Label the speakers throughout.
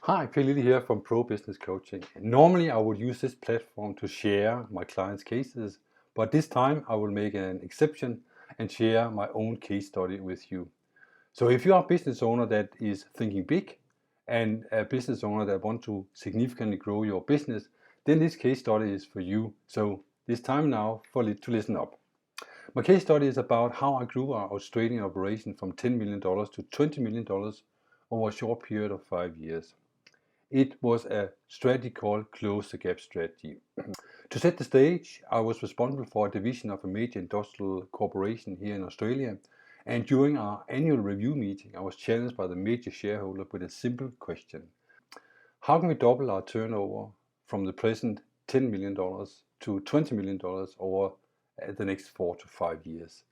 Speaker 1: Hi, Per Lilly here from Pro Business Coaching. Normally I would use this platform to share my clients' cases, but this time I will make an exception and share my own case study with you. So if you are a business owner that is thinking big and a business owner that wants to significantly grow your business, then this case study is for you. So it's time now to listen up. My case study is about how I grew our Australian operation from $10 million to $20 million over a short period of 5 years. It was a strategy called Close the Gap strategy. To set the stage, I was responsible for a division of a major industrial corporation here in Australia, and during our annual review meeting, I was challenged by the major shareholder with a simple question. How can we double our turnover from the present $10 million to $20 million over the next 4 to 5 years?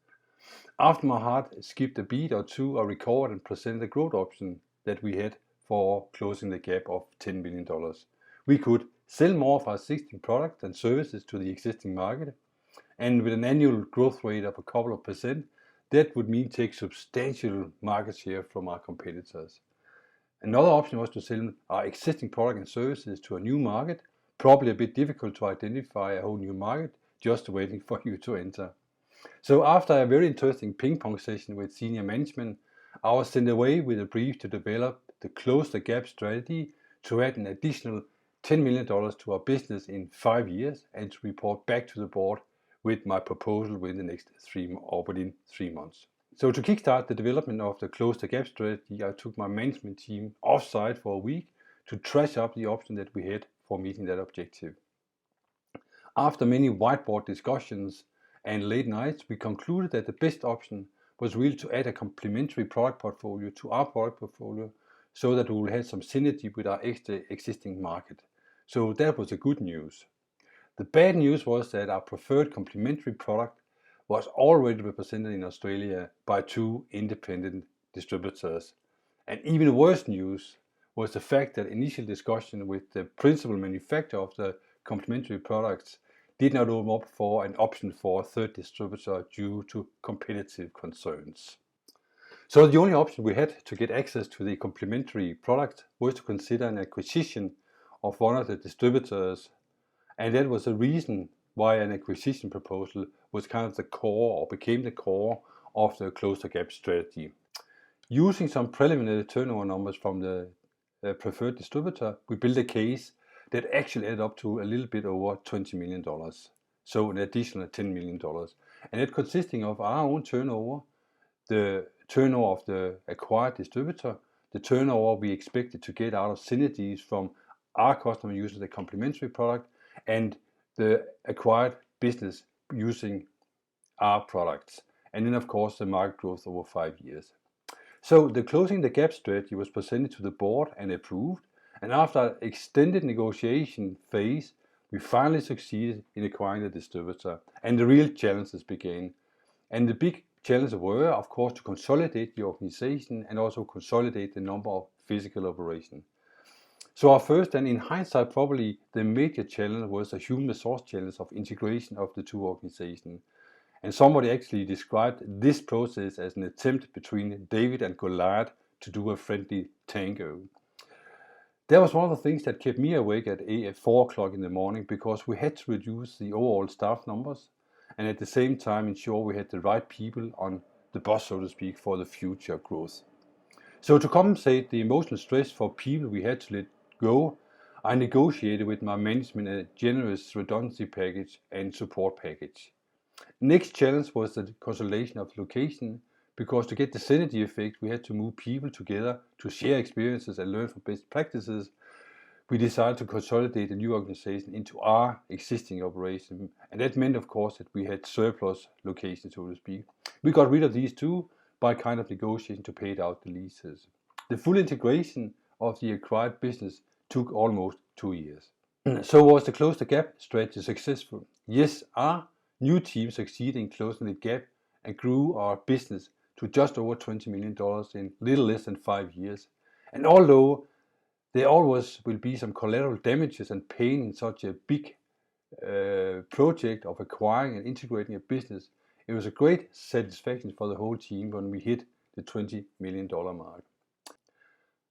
Speaker 1: After my heart skipped a beat or two, I recorded and presented the growth option that we had for closing the gap of $10 million. We could sell more of our existing products and services to the existing market, and with an annual growth rate of a couple of percent, that would mean take substantial market share from our competitors. Another option was to sell our existing product and services to a new market, probably a bit difficult to identify a whole new market, just waiting for you to enter. So after a very interesting ping-pong session with senior management, I was sent away with a brief to develop the Close the Gap strategy to add an additional $10 million to our business in 5 years and to report back to the board with my proposal within 3 months. So to kickstart the development of the Close the Gap strategy, I took my management team offsite for a week to trash up the option that we had for meeting that objective. After many whiteboard discussions and late nights, we concluded that the best option was really to add a complementary product portfolio to our product portfolio so that we will have some synergy with our existing market. So that was the good news. The bad news was that our preferred complementary product was already represented in Australia by 2 independent distributors. And even worse news was the fact that initial discussion with the principal manufacturer of the complementary products did not open up for an option for a third distributor due to competitive concerns. So the only option we had to get access to the complementary product was to consider an acquisition of one of the distributors, and that was the reason why an acquisition proposal was kind of the core, or became the core, of the Close the Gap strategy. Using some preliminary turnover numbers from the preferred distributor, we built a case that actually added up to a little bit over $20 million. So an additional $10 million. And it consisting of our own turnover, the turnover of the acquired distributor, the turnover we expected to get out of synergies from our customer using the complementary product, and the acquired business using our products. And then of course the market growth over 5 years. So the Closing the Gap strategy was presented to the board and approved, and after an extended negotiation phase, we finally succeeded in acquiring the distributor, and the real challenges began. And the big challenges were, of course, to consolidate the organization and also consolidate the number of physical operations. So our first, and in hindsight probably the major challenge, was a human resource challenge of integration of the 2 organizations. And somebody actually described this process as an attempt between David and Goliath to do a friendly tango. That was one of the things that kept me awake at 4 o'clock in the morning, because we had to reduce the overall staff numbers and at the same time ensure we had the right people on the bus, so to speak, for the future growth. So to compensate the emotional stress for people we had to let go, I negotiated with my management a generous redundancy package and support package. Next challenge was the consolidation of location, because to get the synergy effect, we had to move people together to share experiences and learn from best practices. We decided to consolidate the new organization into our existing operation, and that meant, of course, that we had surplus locations, so to speak. We got rid of these 2 by kind of negotiation to pay out the leases. The full integration of the acquired business took almost 2 years. So was the Close the Gap strategy successful? Yes, our new team succeeded in closing the gap and grew our business to just over $20 million in little less than 5 years. And although there always will be some collateral damages and pain in such a big project of acquiring and integrating a business, it was a great satisfaction for the whole team when we hit the $20 million mark.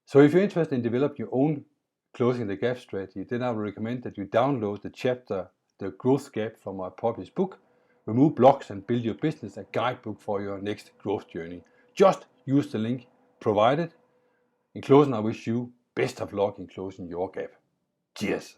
Speaker 1: So if you're interested in developing your own closing the gap strategy, then I would recommend that you download the chapter, The Growth Gap, from my published book, Remove Blocks and Build Your Business, a guidebook for your next growth journey. Just use the link provided. In closing, I wish you best of luck in closing your gap. Cheers.